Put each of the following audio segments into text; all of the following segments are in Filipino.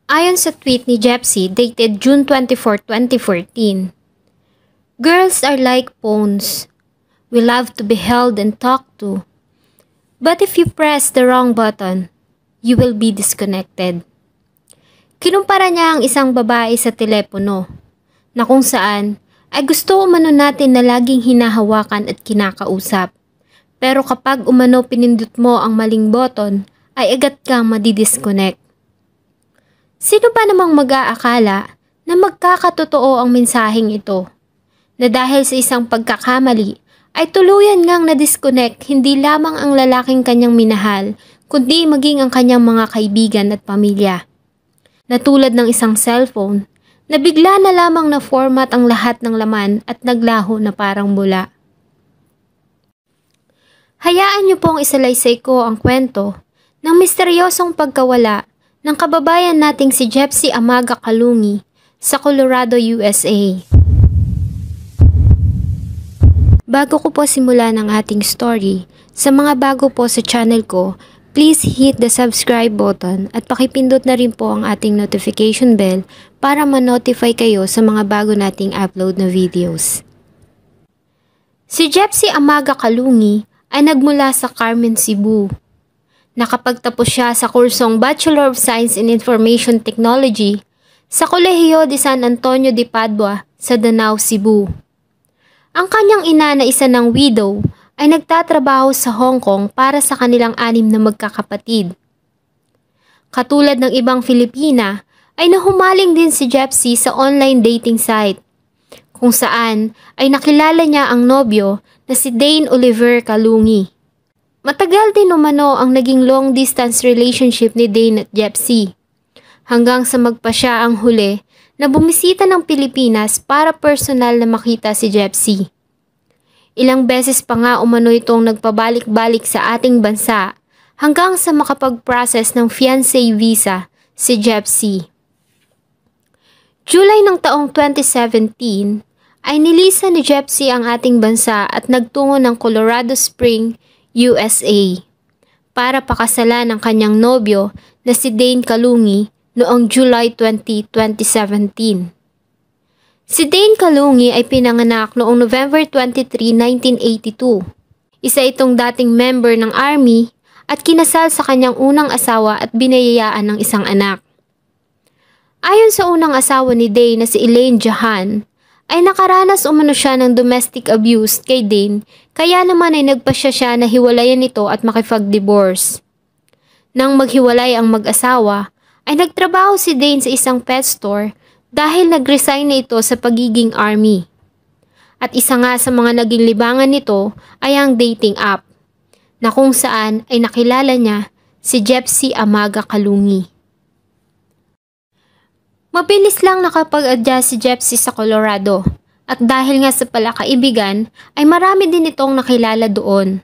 Ayon sa tweet ni Jepsy dated June 24, 2014, "Girls are like phones. We love to be held and talked to. But if you press the wrong button, you will be disconnected." Kinumpara niya ang isang babae sa telepono na kung saan ay gusto umano natin na laging hinahawakan at kinakausap. Pero kapag umano pinindot mo ang maling button, ay agad kang madidisconnect. Sino ba namang mag-aakala na magkakatotoo ang mensaheng ito? Na dahil sa isang pagkakamali ay tuluyan ngang na-disconnect hindi lamang ang lalaking kanyang minahal, kundi maging ang kanyang mga kaibigan at pamilya. Na tulad ng isang cellphone, na bigla na lamang na format ang lahat ng laman at naglaho na parang bula. Hayaan niyo pong isalaysay ko ang kwento ng misteryosong pagkawala ng kababayan nating si Jepsy Amaga Kalungi sa Colorado, USA. Bago ko po simulan ang ating story, sa mga bago po sa channel ko, please hit the subscribe button at pakipindot na rin po ang ating notification bell para ma-notify kayo sa mga bago nating upload na videos. Si Jepsy Amaga Kalungi ay nagmula sa Carmen, Cebu. Nakapagtapos siya sa kursong Bachelor of Science in Information Technology sa Kolehiyo de San Antonio de Padua sa Danao, Cebu. Ang kanyang ina na isa ng widow ay nagtatrabaho sa Hong Kong para sa kanilang 6 na magkakapatid. Katulad ng ibang Filipina, ay nahumaling din si Jepsy sa online dating site, kung saan ay nakilala niya ang nobyo na si Dane Oliver Kalungi. Matagal din umano ang naging long-distance relationship ni Dane at Jepsy, hanggang sa magpasya ang huli na bumisita ng Pilipinas para personal na makita si Jepsy. Ilang beses pa nga umano itong nagpabalik-balik sa ating bansa hanggang sa makapag-process ng fiancé visa si Jepsy. July ng taong 2017 ay nilisan ni Jepsy ang ating bansa at nagtungo ng Colorado Springs, USA para pakasalan ang kanyang nobyo na si Dane Kalungi noong July 20, 2017. Si Dane Kalungi ay pinanganak noong November 23, 1982. Isa itong dating member ng Army at kinasal sa kanyang unang asawa at binayayaan ng isang anak. Ayon sa unang asawa ni Dane na si Elaine Jahan, ay nakaranas umano siya ng domestic abuse kay Dane, kaya naman ay nagpasya siya na hiwalayan ito at makipag-divorce. Nang maghiwalay ang mag-asawa, ay nagtrabaho si Dane sa isang pet store dahil nag-resign na ito sa pagiging army. At isa nga sa mga naging libangan nito ay ang dating app, na kung saan ay nakilala niya si Jepsy Amaga Kalungi. Mabilis lang nakapag-adjust si Jepsy sa Colorado at dahil nga sa palakaibigan ay marami din itong nakilala doon.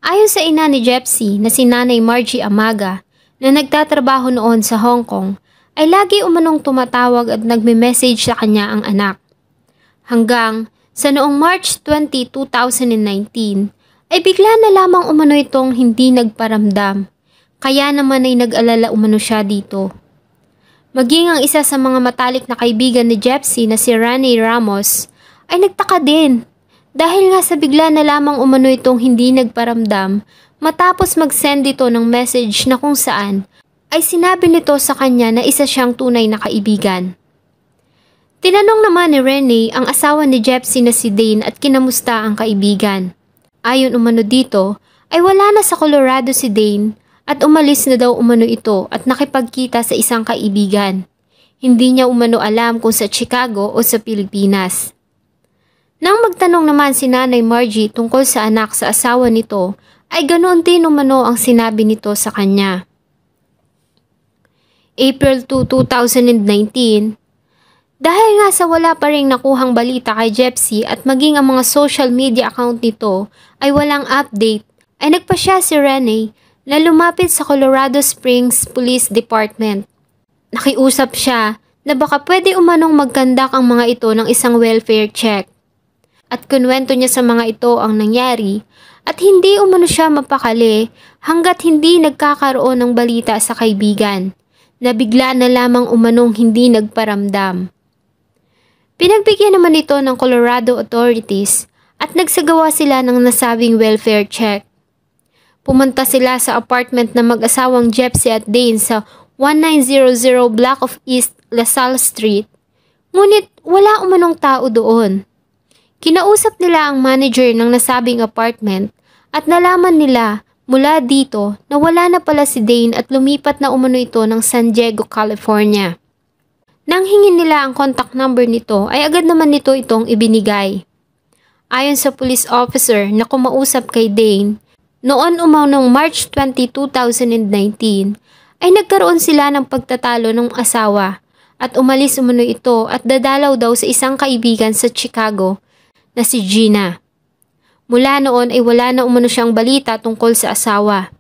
Ayon sa ina ni Jepsy na si Nanay Margie Amaga na nagtatrabaho noon sa Hong Kong ay lagi umanong tumatawag at nagme-message sa kanya ang anak. Hanggang sa noong March 20, 2019 ay bigla na lamang umano itong hindi nagparamdam, kaya naman ay nag-alala umano siya dito. Maging ang isa sa mga matalik na kaibigan ni Jepsy na si Rani Ramos ay nagtaka din dahil nga sa bigla na lamang umano itong hindi nagparamdam matapos mag-send ito ng message na kung saan ay sinabi nito sa kanya na isa siyang tunay na kaibigan. Tinanong naman ni Rene ang asawa ni Jepsy na si Dane at kinamusta ang kaibigan. Ayon umano dito ay wala na sa Colorado si Dane at umalis na daw umano ito at nakipagkita sa isang kaibigan. Hindi niya umano alam kung sa Chicago o sa Pilipinas. Nang magtanong naman si Nanay Margie tungkol sa anak sa asawa nito, ay ganoon din umano ang sinabi nito sa kanya. April 2, 2019, dahil nga sa wala pa ring nakuhang balita kay Jepsy at maging ang mga social media account nito ay walang update, ay nagpasya si Rene na lumapit sa Colorado Springs Police Department. Nakiusap siya na baka pwede umanong magkandak ang mga ito ng isang welfare check. At kunwento niya sa mga ito ang nangyari at hindi umano siya mapakali hanggat hindi nagkakaroon ng balita sa kaibigan na bigla na lamang umanong hindi nagparamdam. Pinagbigyan naman ito ng Colorado authorities at nagsagawa sila ng nasabing welfare check. Pumunta sila sa apartment ng mag-asawang Jepsy at Dane sa 1900 block of East LaSalle Street, ngunit wala umanong tao doon. Kinausap nila ang manager ng nasabing apartment at nalaman nila mula dito na wala na pala si Dane at lumipat na umano ito ng San Diego, California. Nang hingin nila ang contact number nito ay agad naman nito itong ibinigay. Ayon sa police officer na kumausap kay Dane, noon umanong March 20, 2019 ay nagkaroon sila ng pagtatalo ng asawa at umalis umano ito at dadalaw daw sa isang kaibigan sa Chicago na si Gina. Mula noon ay wala na umano siyang balita tungkol sa asawa.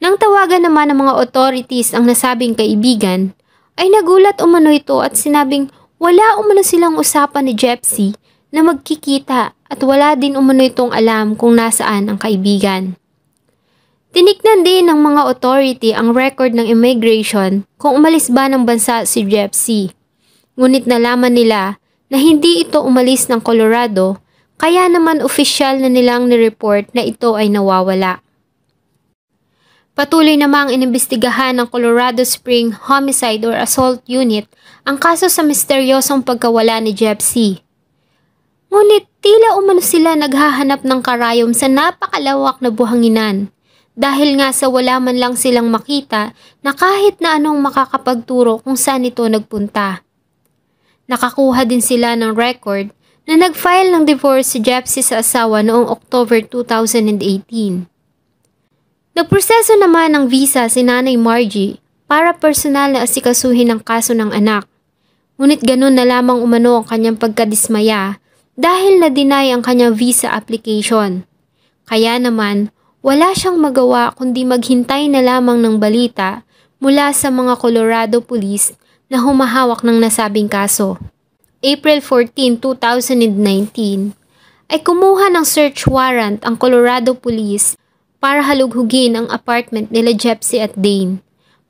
Nang tawagan naman ng mga authorities ang nasabing kaibigan, ay nagulat umano ito at sinabing wala umano silang usapan ni Jepsy na magkikita at wala din umano itong alam kung nasaan ang kaibigan. Tinignan din ng mga authority ang record ng immigration kung umalis ba ng bansa si Jepsy. Ngunit nalaman nila na hindi ito umalis ng Colorado, kaya naman opisyal na nilang nireport na ito ay nawawala. Patuloy namang inimbestigahan ng Colorado Spring Homicide or Assault Unit ang kaso sa misteryosong pagkawala ni Jepsy. Ngunit tila umano sila naghahanap ng karayom sa napakalawak na buhanginan dahil nga sa wala man lang silang makita na kahit na anong makakapagturo kung saan ito nagpunta. Nakakuha din sila ng record na nag-file ng divorce si Jepsy sa asawa noong October 2018. Nagproseso naman ng visa si Nanay Margie para personal na asikasuhin ang kaso ng anak. Ngunit ganun na lamang umano ang kanyang pagkadismaya dahil na-deny ang kanyang visa application. Kaya naman, wala siyang magawa kundi maghintay na lamang ng balita mula sa mga Colorado Police na humahawak ng nasabing kaso. April 14, 2019 ay kumuha ng search warrant ang Colorado Police para halughugin ang apartment nila Jepsy at Dane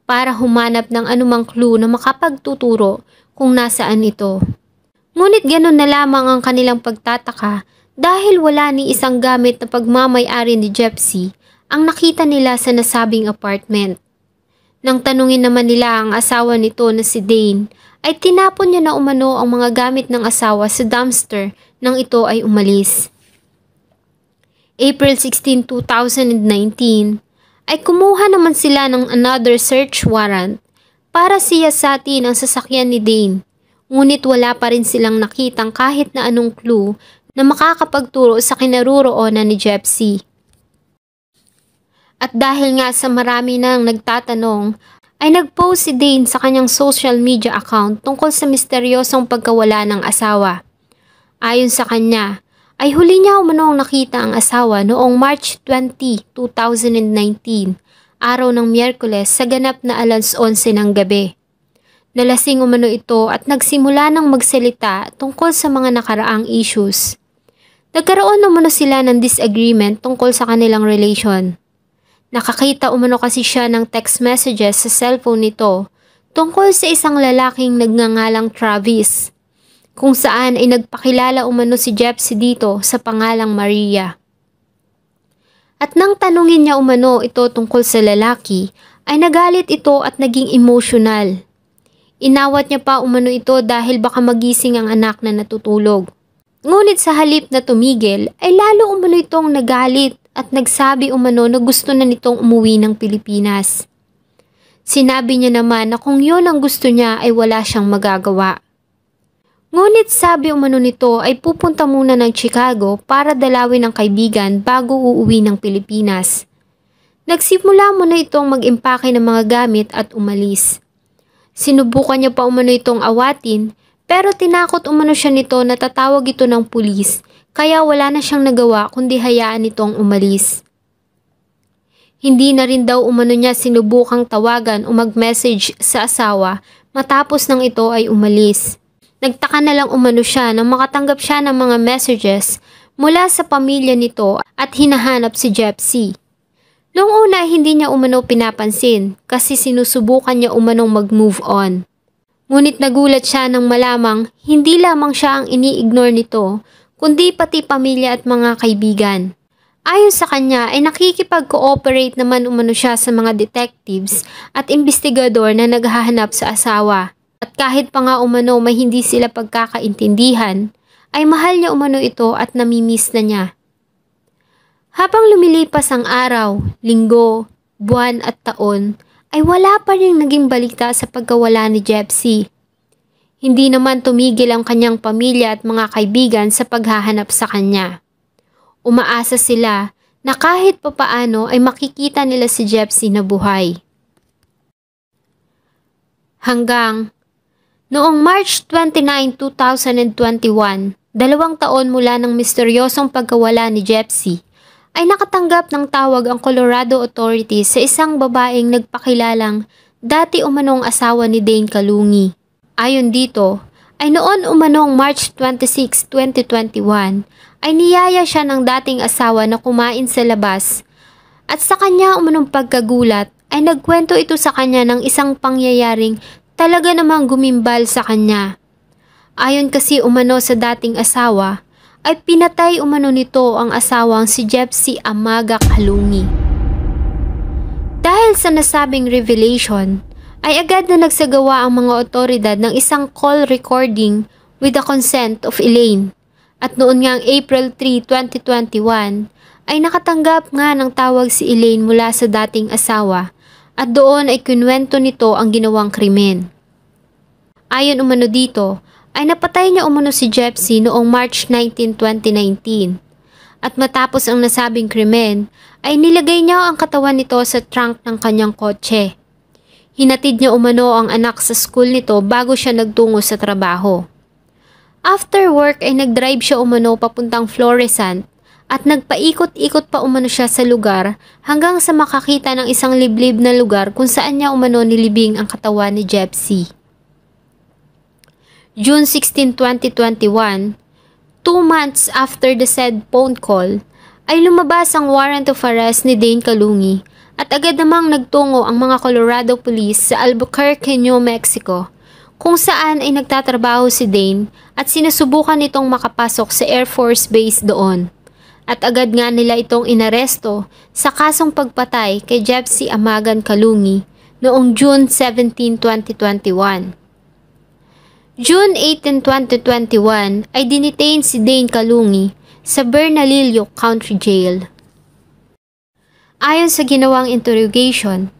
para humanap ng anumang clue na makapagtuturo kung nasaan ito. Ngunit ganun na lamang ang kanilang pagtataka dahil wala ni isang gamit na pagmamay-ari ni Jepsy ang nakita nila sa nasabing apartment. Nang tanungin naman nila ang asawa nito na si Dane, ay tinapon niya na umano ang mga gamit ng asawa sa dumpster nang ito ay umalis. April 16, 2019 ay kumuha naman sila ng another search warrant para siyasatin ang sasakyan ni Dane, ngunit wala pa rin silang nakitang kahit na anong clue na makakapagturo sa kinaroroonan ni Jepsy. At dahil nga sa marami nang nagtatanong, ay nag-post si Dane sa kanyang social media account tungkol sa misteryosong pagkawala ng asawa. Ayon sa kanya, ay huli niya umanong nakita ang asawa noong March 20, 2019, araw ng Miyerkules sa ganap na 11:11 ng gabi. Nalasing umano ito at nagsimula ng magsalita tungkol sa mga nakaraang issues. Nagkaroon umano sila ng disagreement tungkol sa kanilang relation. Nakakita umano kasi siya ng text messages sa cellphone nito tungkol sa isang lalaking nagngangalang Travis, kung saan ay nagpakilala umano si Jepsy dito sa pangalang Maria. At nang tanungin niya umano ito tungkol sa lalaki, ay nagalit ito at naging emotional. Inawat niya pa umano ito dahil baka magising ang anak na natutulog. Ngunit sa halip na tumigil, ay lalo umano itong nagalit at nagsabi umano na gusto na nitong umuwi ng Pilipinas. Sinabi niya naman na kung yun ang gusto niya ay wala siyang magagawa. Ngunit sabi umano nito ay pupunta muna ng Chicago para dalawin ang kaibigan bago uuwi ng Pilipinas. Nagsimula muna itong mag-impake ng mga gamit at umalis. Sinubukan niya pa umano itong awatin pero tinakot umano siya nito na tatawag ito ng pulis kaya wala na siyang nagawa kundi hayaan itong umalis. Hindi na rin daw umano niya sinubukang tawagan o mag-message sa asawa matapos nang ito ay umalis. Nagtaka na lang umano siya nang makatanggap siya ng mga messages mula sa pamilya nito at hinahanap si Jepsy. Noong una hindi niya umano pinapansin kasi sinusubukan niya umanong mag-move on. Ngunit nagulat siya nang malamang hindi lamang siya ang ini-ignore nito kundi pati pamilya at mga kaibigan. Ayon sa kanya ay nakikipag-cooperate naman umano siya sa mga detectives at investigador na naghahanap sa asawa. At kahit pa nga umano may hindi sila pagkakaintindihan, ay mahal niya umano ito at namimiss na niya. Habang lumilipas ang araw, linggo, buwan at taon, ay wala pa rin naging balita sa pagkawala ni Jepsy. Hindi naman tumigil ang kanyang pamilya at mga kaibigan sa paghahanap sa kanya. Umaasa sila na kahit papaano ay makikita nila si Jepsy na buhay. Hanggang noong March 29, 2021, 2 taon mula ng misteryosong pagkawala ni Jepsy, ay nakatanggap ng tawag ang Colorado authorities sa isang babaeng nagpakilalang dati umanong asawa ni Dane Kalungi. Ayon dito, ay noon umanong March 26, 2021, ay niyaya siya ng dating asawa na kumain sa labas at sa kanya umanong pagkagulat ay nagkwento ito sa kanya ng isang pangyayaring talaga namang gumimbal sa kanya. Ayon kasi umano sa dating asawa, ay pinatay umano nito ang asawang si Jepsy Amaga Kalungi. Dahil sa nasabing revelation, ay agad na nagsagawa ang mga otoridad ng isang call recording with the consent of Elaine. At noon ngang April 3, 2021, ay nakatanggap nga ng tawag si Elaine mula sa dating asawa at doon ay kinwento nito ang ginawang krimen. Ayon umano dito, ay napatay niya umano si Jepsy noong March 19, 2019. At matapos ang nasabing krimen, ay nilagay niya ang katawan nito sa trunk ng kanyang kotse. Hinatid niya umano ang anak sa school nito bago siya nagtungo sa trabaho. After work ay nag-drive siya umano papuntang Florissant at nagpaikot-ikot pa umano siya sa lugar hanggang sa makakita ng isang liblib na lugar kung saan niya umano nilibing ang katawan ni Jepsy. June 16, 2021, 2 months after the said phone call, ay lumabas ang warrant of arrest ni Dane Kalungi at agad namang nagtungo ang mga Colorado Police sa Albuquerque, New Mexico, kung saan ay nagtatrabaho si Dane at sinusubukan nitong makapasok sa Air Force Base doon. At agad nga nila itong inaresto sa kasong pagpatay kay Jepsy Amagan Kalungi noong June 17, 2021. June 18, 2021 ay dinitain si Dane Kalungi sa Bernalillo County Jail. Ayon sa ginawang interrogation,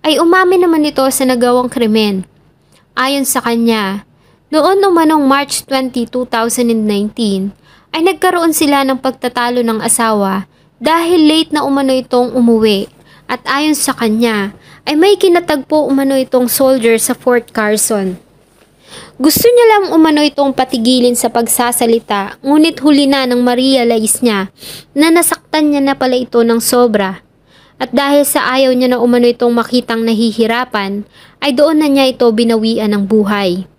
ay umamin naman ito sa nagawang krimen. Ayon sa kanya, noon umanong March 20, 2019 ay nagkaroon sila ng pagtatalo ng asawa dahil late na umano itong umuwi at ayon sa kanya ay may kinatagpo umano itong soldier sa Fort Carson. Gusto niya lang umano itong patigilin sa pagsasalita ngunit huli na nang ma-realize niya na nasaktan niya na pala ito ng sobra. At dahil sa ayaw niya na umano itong makitang nahihirapan, ay doon na niya ito binawian ng buhay.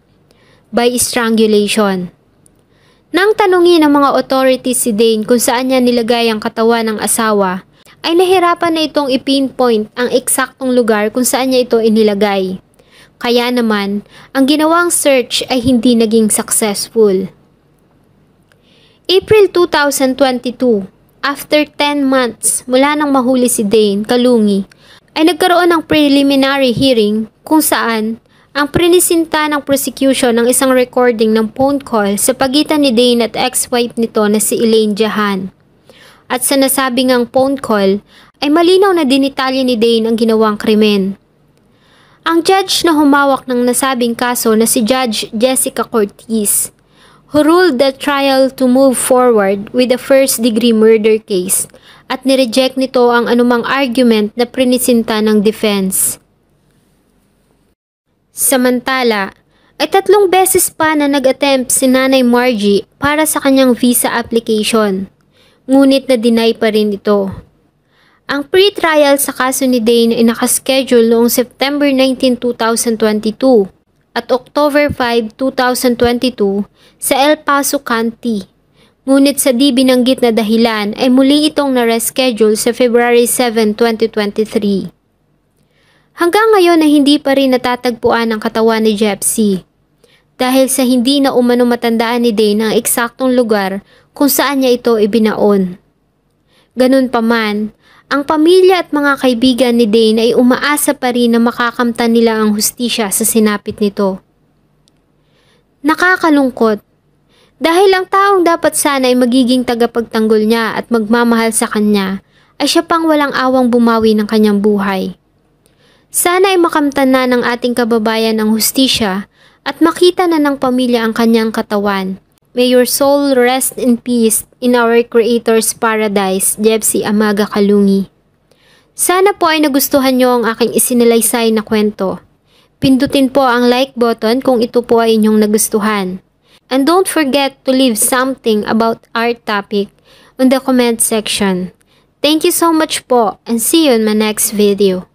By strangulation. Nang tanungin ng mga authorities si Dane kung saan niya nilagay ang katawan ng asawa, ay nahirapan na itong ipinpoint ang eksaktong lugar kung saan niya ito inilagay. Kaya naman, ang ginawang search ay hindi naging successful. April 2022, after 10 months mula nang mahuli si Dane Kalungi, ay nagkaroon ng preliminary hearing kung saan ang prinisinta ng prosecution ng isang recording ng phone call sa pagitan ni Dane at ex-wife nito na si Elaine Jahan. At sa nasabing ang phone call ay malinaw na dinitalye ni Dane ang ginawang krimen. Ang judge na humawak ng nasabing kaso na si Judge Jessica Cortez, who ruled the trial to move forward with the first-degree murder case at nireject nito ang anumang argument na prinisinta ng defense. Samantala, ay 3 beses pa na nag-attempt si Nanay Margie para sa kanyang visa application, ngunit na-deny pa rin ito. Ang pre-trial sa kaso ni Dane ay nakaschedule noong September 19, 2022 at October 5, 2022 sa El Paso County. Ngunit sa di binanggit na dahilan ay muli itong na-reschedule sa February 7, 2023. Hanggang ngayon ay hindi pa rin natatagpuan ang katawan ni Jepsy. Dahil sa hindi na umano matandaan ni Dane ang eksaktong lugar kung saan niya ito ibinaon. Ganun pa man, ang pamilya at mga kaibigan ni Dane ay umaasa pa rin na makakamtan nila ang hustisya sa sinapit nito. Nakakalungkot. Dahil ang taong dapat sana ay magiging tagapagtanggol niya at magmamahal sa kanya, ay siya pang walang awang bumawi ng kanyang buhay. Sana ay makamtan na ng ating kababayan ang hustisya at makita na ng pamilya ang kanyang katawan. May your soul rest in peace in our Creator's paradise, Jepsy Amaga Kalungi. Sana po ay nagustuhan nyo ang aking isinalaysay na kwento. Pindutin po ang like button kung ito po ay inyong nagustuhan. And don't forget to leave something about our topic on the comment section. Thank you so much po and see you in my next video.